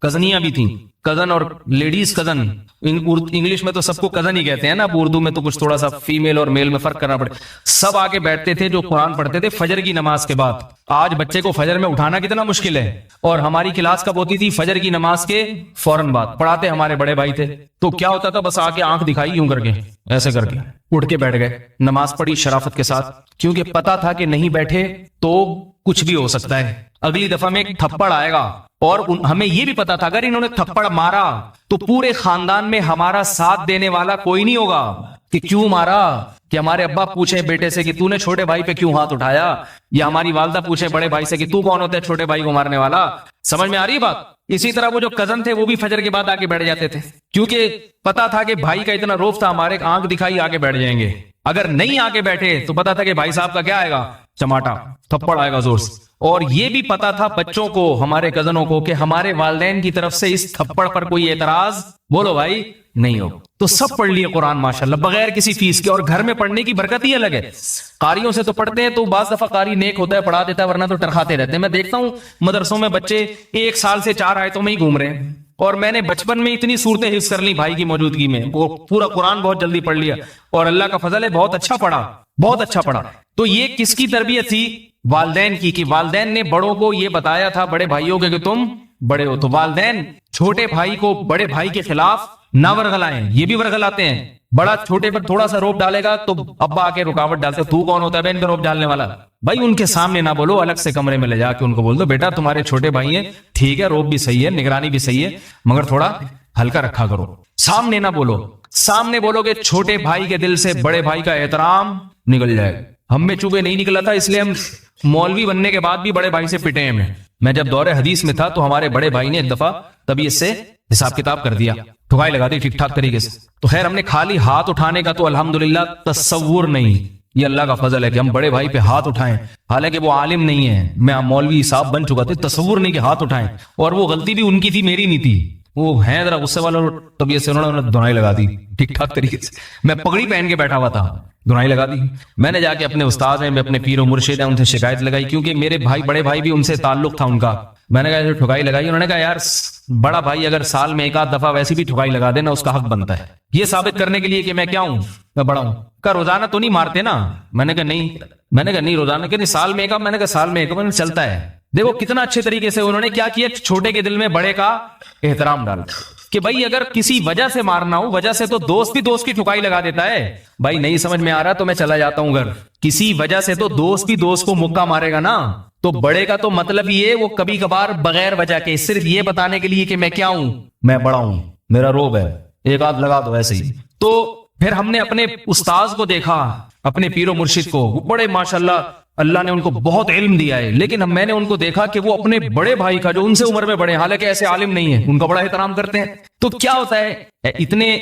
کزنیاں بھی تھیں, کزن اور لیڈیز کزن, انگلش میں تو سب کو کزن ہی کہتے ہیں نا, اردو میں تو کچھ تھوڑا سا فیمیل اور میل میں فرق کرنا پڑے. سب آگے بیٹھتے تھے جو قرآن پڑھتے تھے فجر کی نماز کے بعد. آج بچے کو فجر میں اٹھانا کتنا مشکل ہے, اور ہماری کلاس کب ہوتی تھی؟ فجر کی نماز کے فوراً بعد. پڑھاتے ہمارے بڑے بھائی تھے. تو کیا ہوتا تھا, بس آ کے آنکھ دکھائی یوں کر کے, ایسے کر کے اٹھ کے بیٹھ گئے, نماز پڑھی شرافت کے ساتھ, کیونکہ پتا تھا کہ نہیں بیٹھے تو کچھ بھی ہو سکتا ہے, اگلی دفعہ میں ایک تھپڑ آئے گا. اور ہمیں یہ بھی پتا تھا اگر انہوں نے تھپڑ مارا تو پورے خاندان میں ہمارا ساتھ دینے والا کوئی نہیں ہوگا. کہ کیوں مارا, کہ ہمارے ابا پوچھیں بیٹے سے کہ تو نے چھوٹے بھائی پہ کیوں ہاتھ اٹھایا, یا ہماری والدہ پوچھیں بڑے بھائی سے کہ تو کون ہوتا ہے چھوٹے بھائی کو مارنے والا. سمجھ میں آ رہی ہے بات؟ اسی طرح وہ جو کزن تھے وہ بھی فجر کے بعد آگے بیٹھ جاتے تھے, کیونکہ پتا تھا کہ بھائی کا اتنا روف تھا, ہمارے آنکھ دکھائی آگے بیٹھ جائیں گے. اگر نہیں آگے بیٹھے تو پتا تھا کہ بھائی صاحب کا کیا آئے گا, چماٹا, تھپڑ آئے گا زور سے. اور یہ بھی پتا تھا بچوں کو, ہمارے کزنوں کو, کہ ہمارے والدین کی طرف سے اس تھپڑ پر کوئی اعتراض بولو بھائی نہیں ہو. تو سب پڑھ لیے قرآن ماشاءاللہ بغیر کسی فیس کے, اور گھر میں پڑھنے کی برکت ہی الگ ہے. قاریوں سے تو پڑھتے ہیں تو بعض دفعہ قاری نیک ہوتا ہے, پڑھا دیتا ہے, ورنہ تو ٹرخاتے رہتے ہیں. میں دیکھتا ہوں مدرسوں میں بچے 1 سال سے 4 آیتوں میں ہی گھوم رہے ہیں, اور میں نے بچپن میں اتنی صورتیں حفظ کر لی بھائی کی موجودگی میں, وہ پورا قرآن بہت جلدی پڑھ لیا, اور اللہ کا فضل ہے بہت اچھا پڑھا, بہت اچھا پڑھا. تو یہ کس کی تربیت تھی؟ والدین کی. کہ والدین نے بڑوں کو یہ بتایا تھا, بڑے بھائیوں کے, کہ تم بڑے ہو. تو والدین چھوٹے بھائی کو بڑے بھائی کے خلاف نہ ورغلائیں. یہ بھی ورغلاتے ہیں, بڑا چھوٹے پر تھوڑا سا روپ ڈالے گا تو ابا آ کے رکاوٹ ڈالتے, تو کون ہوتا ہے بہن کا روپ ڈالنے والا. بھائی ان کے سامنے نہ بولو, الگ سے کمرے میں لے جا کے ان کو بول دو, بیٹا تمہارے چھوٹے بھائی ہیں, ٹھیک ہے روپ بھی صحیح ہے, نگرانی بھی صحیح ہے, مگر تھوڑا ہلکا رکھا کرو. سامنے نہ بولو, سامنے بولو گے چھوٹے بھائی کے دل سے بڑے بھائی کا احترام نکل جائے گا. ہم میں چونکہ نہیں نکلا تھا, اس لیے ہم مولوی بننے کے بعد بھی بڑے بھائی سے پٹے ہیں. میں جب دور حدیث میں تھا تو ہمارے بڑے بھائی نے ایک دفعہ طبیعت سے حساب کتاب کر دیا, ٹھکائی لگا دی ٹھیک ٹھاک طریقے سے. تو خیر ہم نے خالی ہاتھ اٹھانے کا تو الحمدللہ تصور نہیں, یہ اللہ کا فضل ہے کہ ہم بڑے بھائی پہ ہاتھ اٹھائیں. حالانکہ وہ عالم نہیں ہے, میں مولوی صاحب بن چکا تھا, تصور نہیں کہ ہاتھ اٹھائیں. اور وہ غلطی بھی ان کی تھی, میری نہیں تھی. وہ ہیں ذرا غصے والا, طبیعت سے انہوں نے دھنائی لگا دی ٹھیک ٹھاک طریقے سے. میں پگڑی پہن کے بیٹھا ہوا تھا, دھنائی لگا دی. میں نے جا کے اپنے استاد ہیں, میں اپنے پیر و مرشد ہیں, ان سے شکایت لگائی, کیونکہ میرے بھائی بڑے بھائی بھی ان سے تعلق تھا ان کا. میں نے کہا ٹھکائی لگائی. انہوں نے کہا یار بڑا بھائی اگر سال میں 1 آدھ دفعہ ویسی بھی ٹھکائی لگا دینا, اس کا حق بنتا ہے, یہ ثابت کرنے کے لیے کہ میں کیا ہوں, میں بڑا ہوں. کا روزانہ تو نہیں مارتے نا؟ میں نے کہا نہیں روزانہ, کہ نہیں سال میں 1. میں نے کہا سال میں 1 میں چلتا ہے. دیکھو کتنا اچھے طریقے سے انہوں نے کیا کیا, چھوٹے کے دل میں بڑے کا احترام ڈالا. کہ بھائی اگر کسی وجہ سے مارنا ہو, وجہ سے تو دوست بھی دوست کی ٹھکائی لگا دیتا ہے. بھائی نہیں سمجھ میں آ رہا تو میں چلا جاتا ہوں گھر. کسی وجہ سے تو دوست بھی دوست کو مکہ مارے گا نا. تو بڑے کا تو مطلب یہ, وہ کبھی کبھار بغیر وجہ کے, صرف یہ بتانے کے لیے کہ میں کیا ہوں, میں بڑا ہوں, میرا روب ہے, 1 آدھ لگا دو ایسے ہی. تو پھر ہم نے اپنے استاذ کو دیکھا, اپنے پیر و مرشد کو, بڑے ماشاءاللہ اللہ نے ان کو بہت علم دیا ہے, لیکن میں نے ان کو دیکھا کہ وہ اپنے بڑے بھائی کا, جو ان سے عمر میں بڑے, حالانکہ ایسے عالم نہیں ہے, ان کا بڑا احترام کرتے ہیں. تو کیا ہوتا ہے, اتنے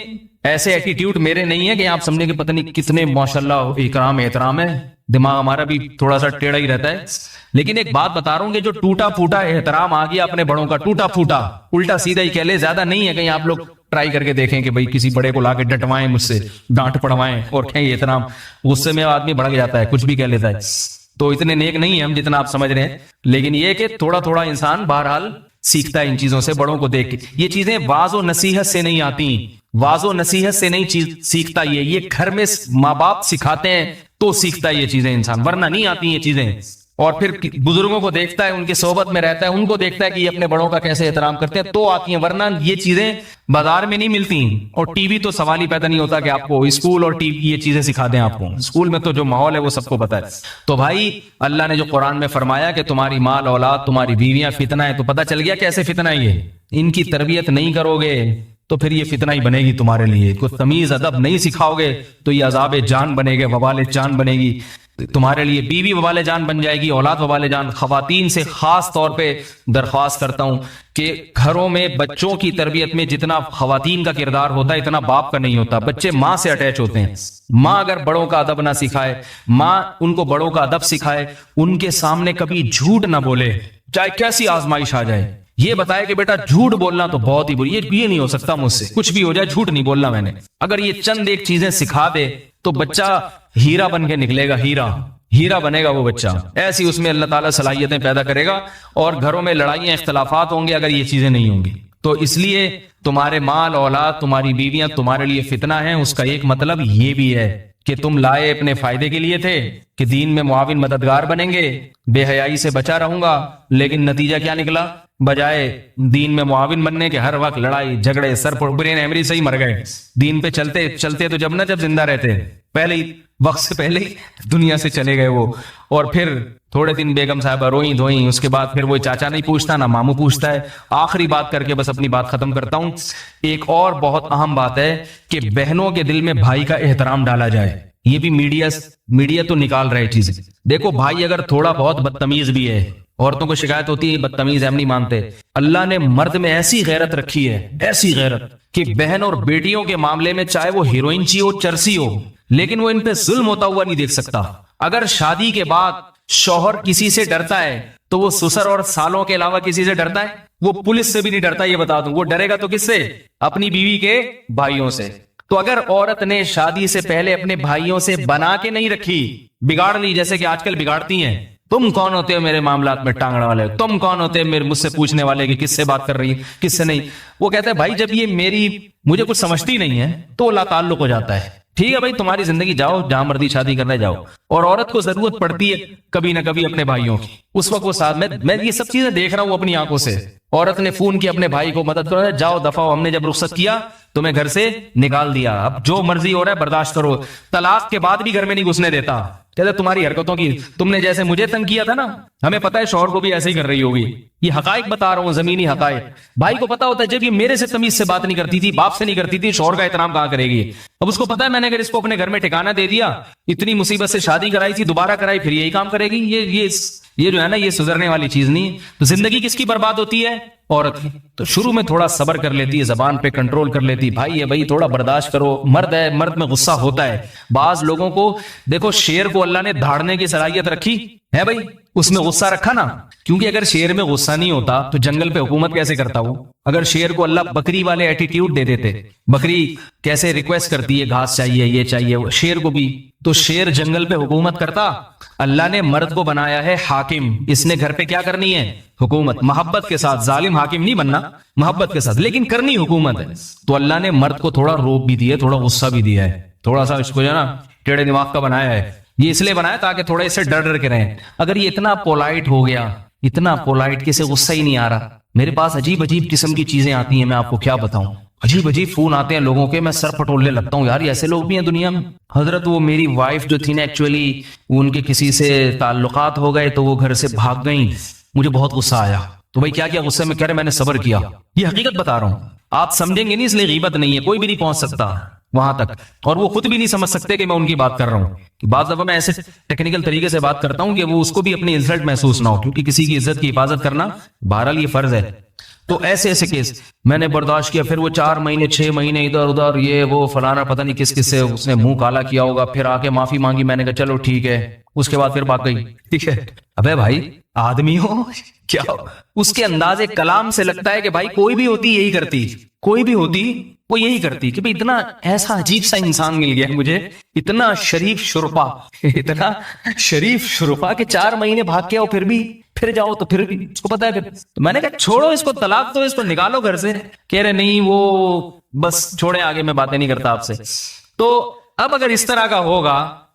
ایسے ایٹیٹیوڈ میرے نہیں ہے کہ آپ سمجھیں کہ پتہ نہیں کتنے ماشاءاللہ اکرام احترام ہے. دماغ ہمارا بھی تھوڑا سا ٹیڑھا ہی رہتا ہے. لیکن ایک بات بتا رہا ہوں کہ جو ٹوٹا پھوٹا احترام آ گیا اپنے بڑوں کا, ٹوٹا پھوٹا, الٹا سیدھا ہی کہہ لے, زیادہ نہیں ہے. کہیں آپ لوگ ٹرائی کر کے دیکھیں کہ بھئی کسی بڑے کو لا کے ڈٹوائیں, مجھ سے ڈانٹ پڑوائیں اور کہیں احترام, غصے میں آدمی بھڑک جاتا ہے, کچھ بھی کہہ لیتا ہے. تو اتنے نیک نہیں ہیں ہم جتنا آپ سمجھ رہے ہیں. لیکن یہ کہ تھوڑا تھوڑا انسان بہرحال سیکھتا ہے ان چیزوں سے, بڑوں کو دیکھ کے. یہ چیزیں واعظ و نصیحت سے نہیں آتی, واعظ و نصیحت سے نہیں سیکھتا. یہ گھر میں ماں باپ سکھاتے ہیں تو سیکھتا ہے یہ چیزیں انسان, ورنہ نہیں آتی یہ چیزیں. اور پھر بزرگوں کو دیکھتا ہے, ان کی صحبت میں رہتا ہے, ان کو دیکھتا ہے کہ یہ اپنے بڑوں کا کیسے احترام کرتے ہیں, تو آتی ہیں, ورنہ یہ چیزیں بازار میں نہیں ملتی. اور ٹی وی تو سوال ہی پیدا نہیں ہوتا کہ آپ کو اسکول اور ٹی وی یہ چیزیں سکھا دیں آپ کو. اسکول میں تو جو ماحول ہے وہ سب کو پتا ہے. تو بھائی اللہ نے جو قرآن میں فرمایا کہ تمہاری مال اولاد تمہاری بیویاں فتنہ ہے, تو پتا چل گیا کیسے فتنہ ہے یہ. ان کی تربیت نہیں کرو گے تو پھر یہ فتنہ ہی بنے گی تمہارے لیے. کوئی تمیز ادب نہیں سکھاؤ گے تو یہ عذاب جان بنے گے, وبال جان بنے گی تمہارے لیے. بیوی وبال جان بن جائے گی, اولاد وبال جان. خواتین سے خاص طور پہ درخواست کرتا ہوں کہ گھروں میں بچوں کی تربیت میں جتنا خواتین کا کردار ہوتا ہے اتنا باپ کا نہیں ہوتا. بچے ماں سے اٹیچ ہوتے ہیں. ماں اگر بڑوں کا ادب نہ سکھائے, ماں ان کو بڑوں کا ادب سکھائے, ان کے سامنے کبھی جھوٹ نہ بولے چاہے کیسی آزمائش آ جائے, یہ بتائے کہ بیٹا جھوٹ بولنا تو بہت ہی بری, یہ نہیں ہو سکتا مجھ سے, کچھ بھی ہو جائے جھوٹ نہیں بولنا میں نے. اگر یہ چند ایک چیزیں سکھا دے تو بچہ ہیرا بن کے نکلے گا, ہیرا بنے گا وہ بچہ. ایسی اس میں اللہ تعالیٰ صلاحیتیں پیدا کرے گا, اور گھروں میں لڑائیاں اختلافات ہوں گے اگر یہ چیزیں نہیں ہوں گی. تو اس لیے تمہارے مال اولاد تمہاری بیویاں تمہارے لیے فتنہ ہیں. اس کا ایک مطلب یہ بھی ہے کہ تم لائے اپنے فائدے کے لیے تھے کہ دین میں معاون مددگار بنیں گے, بے حیائی سے بچا رہوں گا, لیکن نتیجہ کیا نکلا؟ بجائے دین میں معاون بننے کے ہر وقت لڑائی جھگڑے, سر برین ایمری سے ہی مر گئے. دین پہ چلتے تو جب زندہ رہتے, پہلے ہی وقت سے پہلے ہی دنیا سے چلے گئے وہ. اور پھر تھوڑے دن بیگم صاحبہ روئیں دھوئیں, اس کے بعد پھر وہ چاچا نہیں پوچھتا نہ ماموں پوچھتا ہے. آخری بات کر کے بس اپنی بات ختم کرتا ہوں. ایک اور بہت اہم بات ہے کہ بہنوں کے دل میں بھائی کا احترام ڈالا جائے. یہ بھی میڈیا تو نکال رہے چیزیں. دیکھو بھائی اگر تھوڑا بہت بدتمیز بھی ہے, عورتوں کو شکایت ہوتی ہے بدتمیز ہے, ہم نہیں مانتے. اللہ نے مرد میں ایسی غیرت رکھی ہے, ایسی غیرت کہ بہن اور بیٹیوں کے معاملے میں چاہے وہ ہیروئن چی ہو, چرسی ہو, لیکن وہ ان پہ ظلم ہوتا ہوا نہیں دیکھ سکتا. اگر شادی کے بعد شوہر کسی سے ڈرتا ہے تو وہ سسر اور سالوں کے علاوہ کسی سے ڈرتا ہے؟ وہ پولیس سے بھی نہیں ڈرتا, یہ بتا دوں. وہ ڈرے گا تو کس سے؟ اپنی بیوی کے بھائیوں سے. تو اگر عورت نے شادی سے پہلے اپنے بھائیوں سے بنا کے نہیں رکھی, بگاڑ لی جیسے کہ آج کل بگاڑتی ہیں, تم کون ہوتے ہو میرے معاملات میں ٹانگڑ والے, تم کون ہوتے ہیں مجھ سے پوچھنے والے کہ کس سے بات کر رہی ہے کس سے نہیں. وہ کہتا ہے بھائی جب یہ مجھے کچھ سمجھتی نہیں ہے تو لا تعلق ہو جاتا ہے. ٹھیک ہے بھائی تمہاری زندگی, جاؤ جہاں مرضی شادی کرنے جاؤ. اور عورت کو ضرورت پڑتی ہے کبھی نہ کبھی اپنے بھائیوں کی, اس وقت وہ ساتھ میں یہ سب چیزیں دیکھ رہا ہوں اپنی آنکھوں سے. عورت نے فون کیا اپنے بھائی کو, مدد کرو, جاؤ دفعہ ہو, ہم نے جب رخصت کیا تمہیں گھر سے نکال دیا, اب جو مرضی ہو رہا ہے برداشت کرو. طلاق کے بعد بھی گھر میں نہیں گھسنے دیتا, کہتے تمہاری حرکتوں کی, تم نے جیسے مجھے تنگ کیا تھا نا, ہمیں پتا ہے شوہر کو بھی ایسے ہی کر رہی ہوگی. یہ حقائق بتا رہا ہوں, زمینی حقائق. بھائی کو پتا ہوتا ہے جب یہ میرے سے تمیز سے بات نہیں کرتی تھی, باپ سے نہیں کرتی تھی, شوہر کا احترام کہاں کرے گی. اب اس کو پتا ہے میں نے اگر اس کو اپنے گھر میں ٹھکانہ دے دیا, اتنی مصیبت سے شادی کرائی تھی, دوبارہ کرائی, پھر یہی کام کرے گی. یہ جو ہے نا, یہ سدھرنے والی چیز نہیں. تو زندگی کس کی برباد ہوتی ہے؟ عورت کی. تو شروع میں تھوڑا صبر کر لیتی ہے, زبان پہ کنٹرول کر لیتی, بھائی ہے بھائی تھوڑا برداشت کرو, مرد ہے, مرد میں غصہ ہوتا ہے. بعض لوگوں کو دیکھو, شیر کو اللہ نے دھاڑنے کی صلاحیت رکھی ہے بھائی, اس میں غصہ رکھا نا, کیونکہ اگر شیر میں غصہ نہیں ہوتا تو جنگل پہ حکومت کیسے کرتا وہ. اگر شیر کو اللہ بکری والے ایٹیٹیوڈ دے دیتے, بکری کیسے ریکویسٹ کرتی ہے گھاس چاہیے یہ چاہیے, شیر کو بھی, تو شیر جنگل پہ حکومت کرتا. اللہ نے مرد کو بنایا ہے حاکم, اس نے گھر پہ کیا کرنی ہے؟ حکومت. محبت کے ساتھ, ظالم حاکم نہیں بننا, محبت کے ساتھ, لیکن کرنی حکومت ہے. تو اللہ نے مرد کو تھوڑا روب بھی دیا, تھوڑا غصہ بھی دیا ہے, تھوڑا سا اس کو جو ہے نا ٹیڑے دماغ کا بنایا ہے. یہ اس لیے بنایا تاکہ تھوڑا اس سے ڈر کے رہیں. اگر یہ اتنا پولائٹ ہو گیا, اتنا پولائٹ کہ اسے غصہ ہی نہیں آ رہا. میرے پاس عجیب قسم کی چیزیں آتی ہیں, میں آپ کو کیا بتاؤں, عجیب فون آتے ہیں لوگوں کے, میں سر پٹولنے لگتا ہوں, یار ایسے لوگ بھی ہیں دنیا میں. حضرت وہ میری وائف جو تھی نا, ایکچولی ان کے کسی سے تعلقات ہو گئے تو وہ گھر سے بھاگ گئیں. مجھے بہت غصہ آیا. تو بھائی کیا غصے میں کہہ رہے میں نے صبر کیا. یہ حقیقت بتا رہا ہوں, آپ سمجھیں گے نہیں, اس لیے غیبت نہیں ہے, کوئی بھی نہیں پہنچ سکتا وہاں تک, اور وہ خود بھی نہیں سمجھ سکتے کہ میں ان کی بات کر رہا ہوں. بعض دفعہ میں ایسے ٹیکنیکل طریقے سے بات کرتا ہوں کہ وہ اس کو بھی اپنی انسلٹ محسوس نہ ہو, کیونکہ کسی کی عزت کی حفاظت کرنا بہرحال یہ فرض ہے. تو ایسے کیس میں نے برداشت کیا. پھر وہ 4 مہینے 6 مہینے ادھر ادھر, یہ وہ فلانا, پتہ نہیں کس سے اس نے منہ کالا کیا ہوگا. پھر آ کے معافی مانگی, میں نے کہا چلو ٹھیک ہے. اس کے بعد پھر بات گئی. ٹھیک ہے, ابے بھائی آدمی ہو کیا, اس کے انداز کلام سے لگتا ہے کہ بھائی کوئی بھی ہوتی یہی کرتی, کوئی بھی ہوتی وہ یہی کرتی. کہ اتنا ایسا عجیب سا انسان مل گیا مجھے, اتنا شریف شرفا, اتنا شریف شرفا کہ 4 مہینے بھاگ کے آؤ, پھر جاؤ تو پھر بھی اس کو پتا ہے. پھر تو میں نے کہا چھوڑو اس کو, طلاق دو, اس کو نکالو گھر سے. کہہ رہے نہیں وہ بس چھوڑے, آگے میں باتیں نہیں کرتا آپ سے. تو اب اگر اس طرح کا ہوگا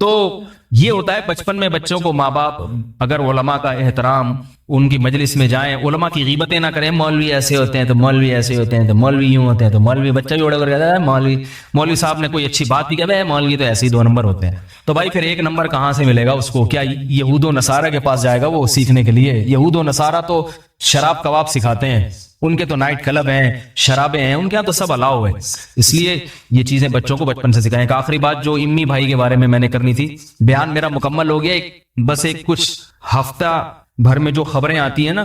تو یہ ہوتا ہے بچپن میں بچوں کو ماں باپ اگر علماء کا احترام، ان کی مجلس میں جائیں، علماء کی غیبتیں نہ کریں، مولوی ایسے ہوتے ہیں تو مولوی ایسے ہوتے ہیں تو مولوی یوں ہوتے ہیں تو مولوی، بچہ بھی اڑ کر کہتا ہے مولوی صاحب نے کوئی اچھی بات بھی کہا ہے، مولوی تو ایسے ہی 2 نمبر ہوتے ہیں. تو بھائی پھر 1 نمبر کہاں سے ملے گا اس کو؟ کیا یہود و نصارہ کے پاس جائے گا وہ سیکھنے کے لیے؟ یہود و نصارہ تو شراب کباب سکھاتے ہیں، ان کے تو نائٹ کلب ہیں، شرابیں ہیں، ان کے یہاں تو سب الاؤ ہے. اس لیے یہ چیزیں بچوں کو بچپن سے سکھائیں. ایک آخری بات جو امی بھائی کے بارے میں نے کرنی تھی، بیان میرا مکمل ہو گیا. بس ایک کچھ ہفتہ بھر میں جو خبریں آتی ہیں نا،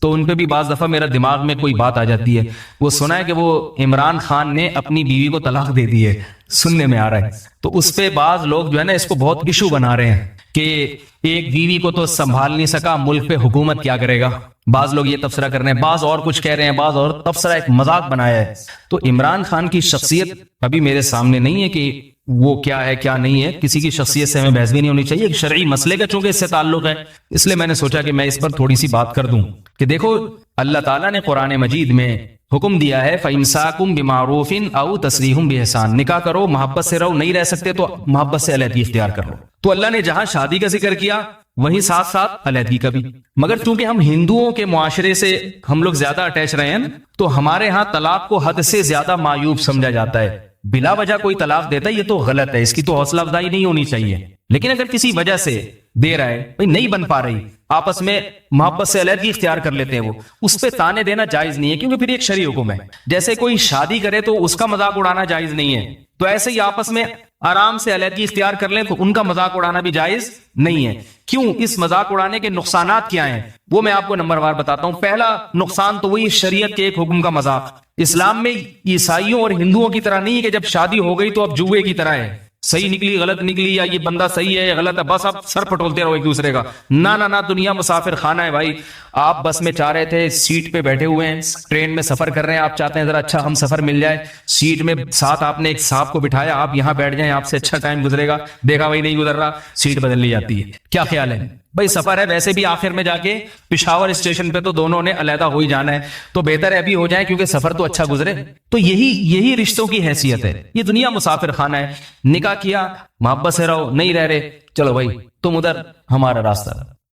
تو ان پہ بھی بعض دفعہ میرا دماغ میں کوئی بات آ جاتی ہے. وہ سنا ہے کہ وہ عمران خان نے اپنی بیوی کو طلاق دے دی ہے، سننے میں آ رہا ہے. تو اس پہ بعض لوگ جو ہے نا اس کو بہت ایشو بنا رہے ہیں کہ ایک بیوی کو تو سنبھال نہیں سکا، ملک پہ حکومت کیا کرے گا. بعض لوگ یہ تبصرہ کر رہے ہیں، بعض اور کچھ کہہ رہے ہیں، بعض اور تبصرہ ایک مذاق بنایا ہے. تو عمران خان کی شخصیت ابھی میرے سامنے نہیں ہے کہ وہ کیا ہے کیا نہیں ہے، کسی کی شخصیت سے ہمیں بحث بھی نہیں ہونی چاہیے. ایک شرعی مسئلے کا چونکہ اس سے تعلق ہے، اس لیے میں نے سوچا کہ میں اس پر تھوڑی سی بات کر دوں کہ دیکھو اللہ تعالیٰ نے قرآن مجید میں حکم دیا ہے فَإِمْسَاكُمْ بِمَعْرُوفٍ أَوْ تَسْرِيحٌ بِإِحْسَان، نکاح کرو، محبت سے رہو، نہیں رہ سکتے تو محبت سے علیحدگی اختیار کرو. تو اللہ نے جہاں شادی کا ذکر کیا وہیں ساتھ ساتھ علیحدگی کا بھی. مگر چونکہ ہم ہندوؤں کے معاشرے سے ہم لوگ زیادہ اٹیچ رہے ہیں تو ہمارے ہاں طلاق کو حد سے زیادہ معیوب سمجھا جاتا ہے. بلا وجہ کوئی طلاق دیتا ہے یہ تو غلط ہے، اس کی تو حوصلہ افزائی نہیں ہونی چاہیے. لیکن اگر کسی وجہ سے دے رہا ہے، بھائی نہیں بن پا رہی، آپس میں محبت سے علیحدگی اختیار کر لیتے ہیں، وہ اس پہ تانے دینا جائز نہیں ہے، کیونکہ پھر ایک شرعی حکم ہے. جیسے کوئی شادی کرے تو اس کا مذاق اڑانا جائز نہیں ہے، تو ایسے ہی آپس میں آرام سے علیحدگی اختیار کر لیں تو ان کا مذاق اڑانا بھی جائز نہیں ہے. کیوں؟ اس مذاق اڑانے کے نقصانات کیا ہیں وہ میں آپ کو نمبر وار بتاتا ہوں. پہلا نقصان تو وہی شریعت کے ایک حکم کا مذاق. اسلام میں عیسائیوں اور ہندوؤں کی طرح نہیں ہے کہ جب شادی ہو گئی تو اب جوئے کی طرح ہے، صحیح نکلی غلط نکلی، یا یہ بندہ صحیح ہے یا غلط ہے، بس آپ سر پٹولتے رہو ایک دوسرے کا. نہ دنیا مسافر خانہ ہے بھائی. آپ بس میں چاہ رہے تھے، سیٹ پہ بیٹھے ہوئے ہیں، ٹرین میں سفر کر رہے ہیں، آپ چاہتے ہیں ذرا اچھا ہم سفر مل جائے، سیٹ میں ساتھ آپ نے ایک صاحب کو بٹھایا، آپ یہاں بیٹھ جائیں، آپ سے اچھا ٹائم گزرے گا، دیکھا بھائی نہیں گزر رہا، سیٹ بدل لی جاتی ہے. کیا خیال ہے بھائی؟ سفر ہے ویسے بھی آخر میں جا کے پشاور اسٹیشن پہ تو دونوں نے علیحدہ ہو ہی جانا ہے، تو بہتر ہے ابھی ہو جائیں کیونکہ سفر تو اچھا گزرے. تو یہی رشتوں کی حیثیت ہے. یہ دنیا مسافر خانہ ہے. نکاح کیا، محبت سے رہو، نہیں رہ رہے، چلو بھائی تم ادھر ہمارا راستہ.